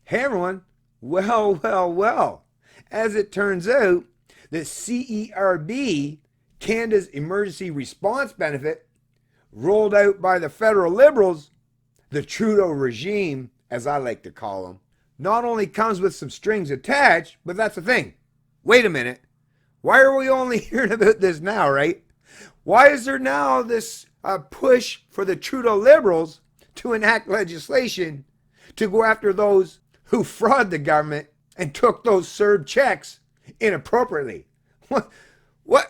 Hey everyone, well. As it turns out, the CERB, Canada's Emergency Response Benefit, rolled out by the federal Liberals, the Trudeau regime, as I like to call them, not only comes with some strings attached, but that's the thing. Wait a minute. Why are we only hearing about this now, right? Why is there now this push for the Trudeau Liberals to enact legislation to go after those who fraud the government and took those CERB checks inappropriately? What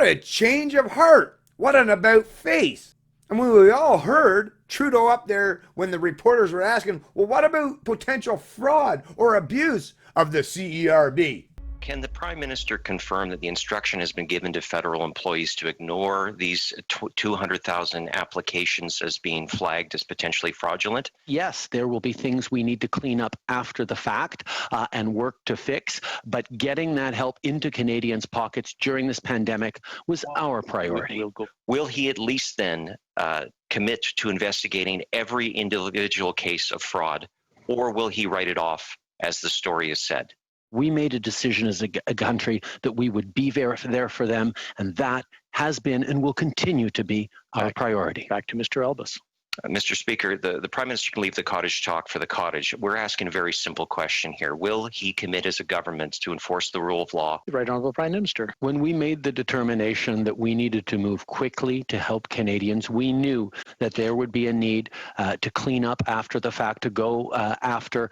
a change of heart. What an about face. I mean, we all heard Trudeau up there when the reporters were asking, well, what about potential fraud or abuse of the CERB? Can the Prime Minister confirm that the instruction has been given to federal employees to ignore these 200,000 applications as being flagged as potentially fraudulent? Yes, there will be things we need to clean up after the fact and work to fix, but getting that help into Canadians' pockets during this pandemic was our priority. Will he at least then commit to investigating every individual case of fraud, or will he write it off as the story is said? We made a decision as a country that we would be there for them, and that has been and will continue to be our priority. Back to Mr. Elbis. Mr. Speaker, the Prime Minister can leave the cottage talk for the cottage. We're asking a very simple question here. Will he commit as a government to enforce the rule of law? Right Honourable Prime Minister. When we made the determination that we needed to move quickly to help Canadians, we knew that there would be a need to clean up after the fact, to go after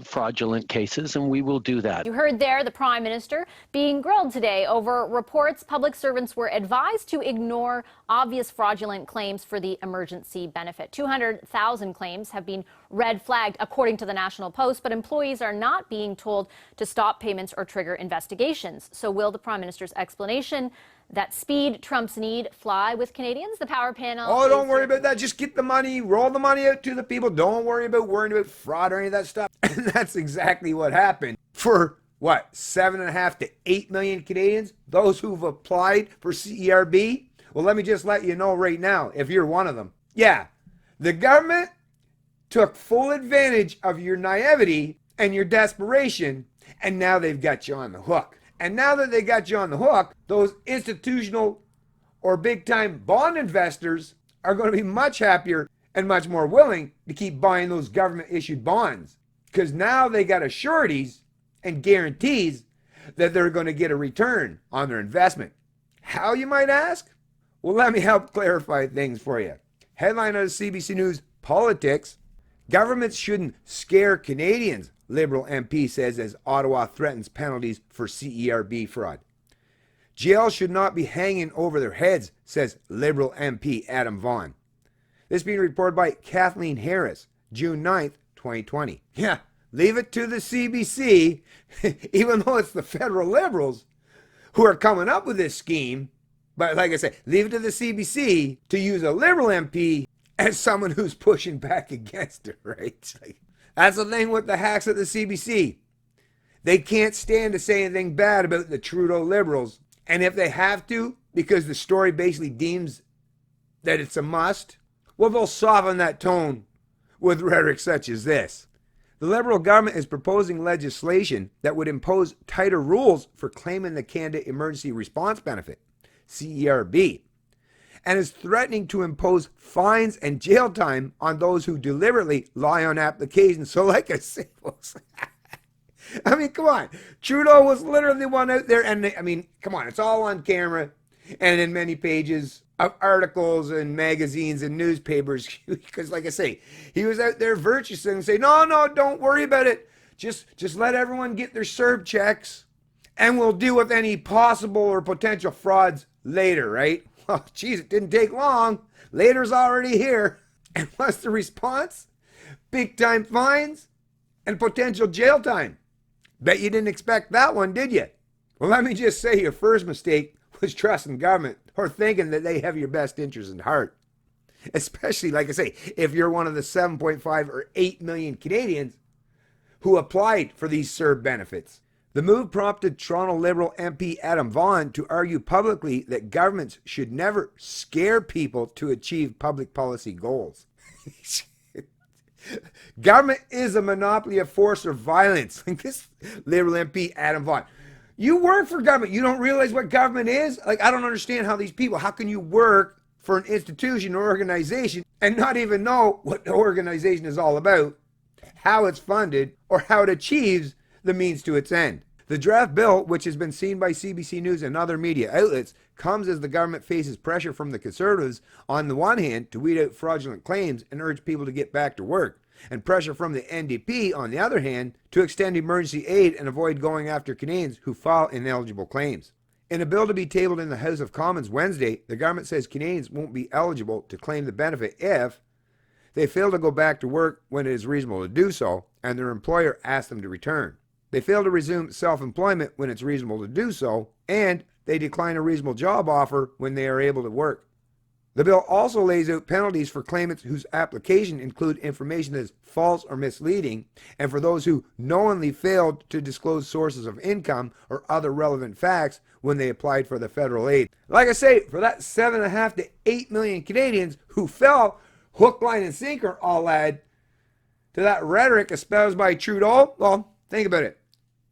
fraudulent cases, and we will do that. You heard there the Prime Minister being grilled today over reports public servants were advised to ignore obvious fraudulent claims for the emergency benefit. 200,000 claims have been red flagged, according to the National Post, but employees are not being told to stop payments or trigger investigations. So will the Prime Minister's explanation that speed trumps need fly with Canadians? The Power Panel. Oh, don't worry about that. Just get the money, roll the money out to the people. Don't worry about worrying about fraud or any of that stuff. And that's exactly what happened. For what, 7.5 to 8 million Canadians, those who've applied for CERB? Well, let me just let you know right now, if you're one of them. Yeah, the government took full advantage of your naivety and your desperation, and now they've got you on the hook. And now that they got you on the hook, those institutional or big-time bond investors are going to be much happier and much more willing to keep buying those government-issued bonds, because now they got sureties and guarantees that they're going to get a return on their investment. How, you might ask? Well, let me help clarify things for you. Headline of the CBC News, Politics. Governments shouldn't scare Canadians, Liberal MP says as Ottawa threatens penalties for CERB fraud. Jail should not be hanging over their heads, says Liberal MP Adam Vaughan. This being reported by Kathleen Harris, June 9th, 2020. Yeah, leave it to the CBC, even though it's the federal Liberals who are coming up with this scheme. But like I said, leave it to the CBC to use a Liberal MP as someone who's pushing back against it, right? That's the thing with the hacks at the CBC. They can't stand to say anything bad about the Trudeau Liberals. And if they have to, because the story basically deems that it's a must, well, they'll soften that tone with rhetoric such as this. The Liberal government is proposing legislation that would impose tighter rules for claiming the Canada Emergency Response Benefit, CERB, and is threatening to impose fines and jail time on those who deliberately lie on applications. So like I say, folks, I mean, come on. Trudeau was literally the one out there, and I mean, come on, it's all on camera and in many pages of articles and magazines and newspapers, because like I say, he was out there virtuousing and saying, no, don't worry about it. Just let everyone get their CERB checks, and we'll deal with any possible or potential frauds later, right? Well, geez, it didn't take long. Later's already here. And what's the response? Big time fines and potential jail time. Bet you didn't expect that one, did you? Well, let me just say your first mistake was trusting government or thinking that they have your best interests in heart. Especially, like I say, if you're one of the 7.5 or 8 million Canadians who applied for these CERB benefits. The move prompted Toronto Liberal MP Adam Vaughan to argue publicly that governments should never scare people to achieve public policy goals. Government is a monopoly of force or violence. Like this Liberal MP, Adam Vaughn. You work for government. You don't realize what government is? Like, I don't understand how these people, how can you work for an institution or organization and not even know what the organization is all about, how it's funded, or how it achieves the means to its end? The draft bill, which has been seen by CBC News and other media outlets, comes as the government faces pressure from the Conservatives on the one hand to weed out fraudulent claims and urge people to get back to work, and pressure from the NDP on the other hand to extend emergency aid and avoid going after Canadians who file ineligible claims. In a bill to be tabled in the House of Commons Wednesday, the government says Canadians won't be eligible to claim the benefit if they fail to go back to work when it is reasonable to do so and their employer asks them to return. They fail to resume self-employment when it's reasonable to do so, and they decline a reasonable job offer when they are able to work. The bill also lays out penalties for claimants whose application include information that is false or misleading, and for those who knowingly failed to disclose sources of income or other relevant facts when they applied for the federal aid. Like I say, for that 7.5 to 8 million Canadians who fell hook, line, and sinker, all lad, to that rhetoric espoused by Trudeau, well, think about it.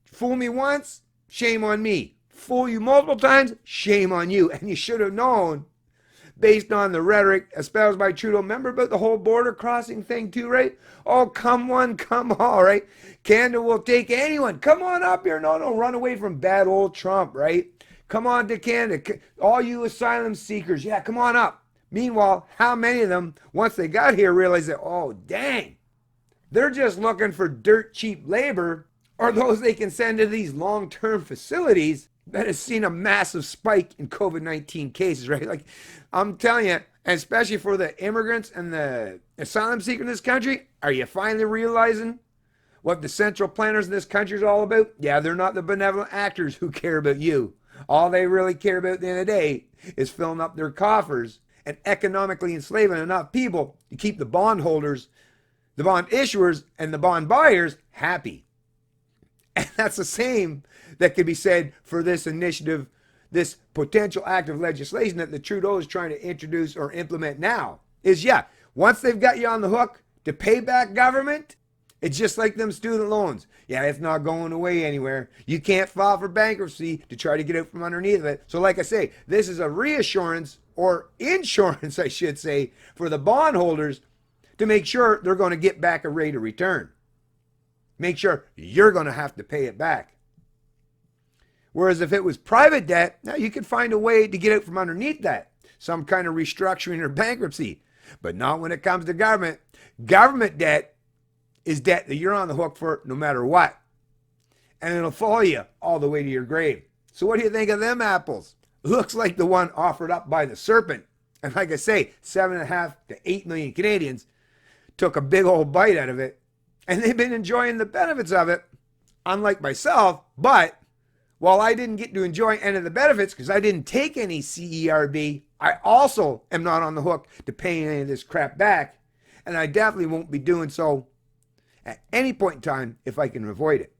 Fool me once, shame on me. Fool you multiple times, shame on you. And you should have known, based on the rhetoric espoused by Trudeau. Remember about the whole border crossing thing too, right? Oh, come one, come all, right? Canada will take anyone. Come on up here. No, run away from bad old Trump, right? Come on to Canada. All you asylum seekers, yeah, come on up. Meanwhile, how many of them, once they got here, realized that, oh, dang, they're just looking for dirt cheap labor, or those they can send to these long-term facilities that has seen a massive spike in COVID-19 cases, right? Like, I'm telling you, especially for the immigrants and the asylum seekers in this country, are you finally realizing what the central planners in this country is all about? Yeah, they're not the benevolent actors who care about you. All they really care about at the end of the day is filling up their coffers and economically enslaving enough people to keep the bondholders, the bond issuers, and the bond buyers happy. And that's the same that could be said for this initiative, this potential act of legislation that the Trudeau is trying to introduce or implement now. Is, yeah, once they've got you on the hook to pay back government, it's just like them student loans. Yeah, it's not going away anywhere. You can't file for bankruptcy to try to get out from underneath it. So like I say, this is a reassurance, or insurance, I should say, for the bondholders to make sure they're going to get back a rate of return. Make sure you're going to have to pay it back. Whereas if it was private debt, now you could find a way to get out from underneath that. Some kind of restructuring or bankruptcy. But not when it comes to government. Government debt is debt that you're on the hook for no matter what. And it'll follow you all the way to your grave. So what do you think of them apples? Looks like the one offered up by the serpent. And like I say, 7.5 to 8 million Canadians took a big old bite out of it. And they've been enjoying the benefits of it, unlike myself. But while I didn't get to enjoy any of the benefits because I didn't take any CERB, I also am not on the hook to pay any of this crap back. And I definitely won't be doing so at any point in time if I can avoid it.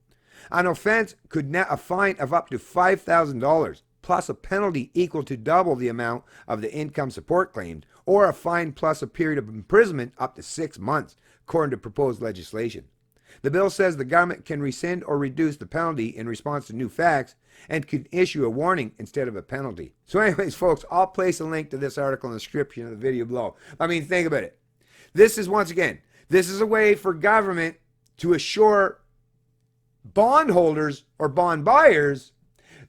An offense could net a fine of up to $5,000 plus a penalty equal to double the amount of the income support claimed, or a fine plus a period of imprisonment up to 6 months, according to proposed legislation. The bill says the government can rescind or reduce the penalty in response to new facts and can issue a warning instead of a penalty. So anyways, folks, I'll place a link to this article in the description of the video below. I mean, think about it. This is, once again, this is a way for government to assure bondholders or bond buyers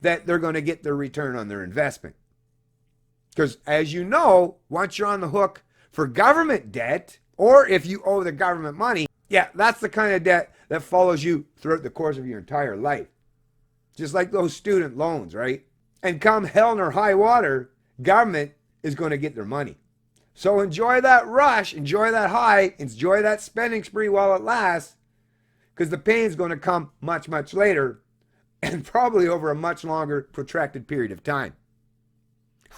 that they're going to get their return on their investment. Because as you know, once you're on the hook for government debt, or if you owe the government money, yeah, that's the kind of debt that follows you throughout the course of your entire life. Just like those student loans, right? And come hell nor high water, government is going to get their money. So enjoy that rush, enjoy that high, enjoy that spending spree while it lasts, because the pain's going to come much, much later, and probably over a much longer, protracted period of time.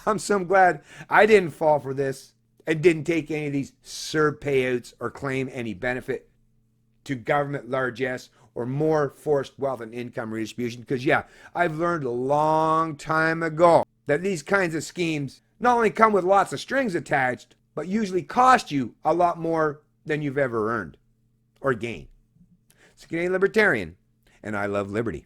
I'm so glad I didn't fall for this and didn't take any of these CERB payouts or claim any benefit to government largesse or more forced wealth and income redistribution. Because yeah, I've learned a long time ago that these kinds of schemes not only come with lots of strings attached, but usually cost you a lot more than you've ever earned. or gain. It's Canadian Libertarian, and I love liberty.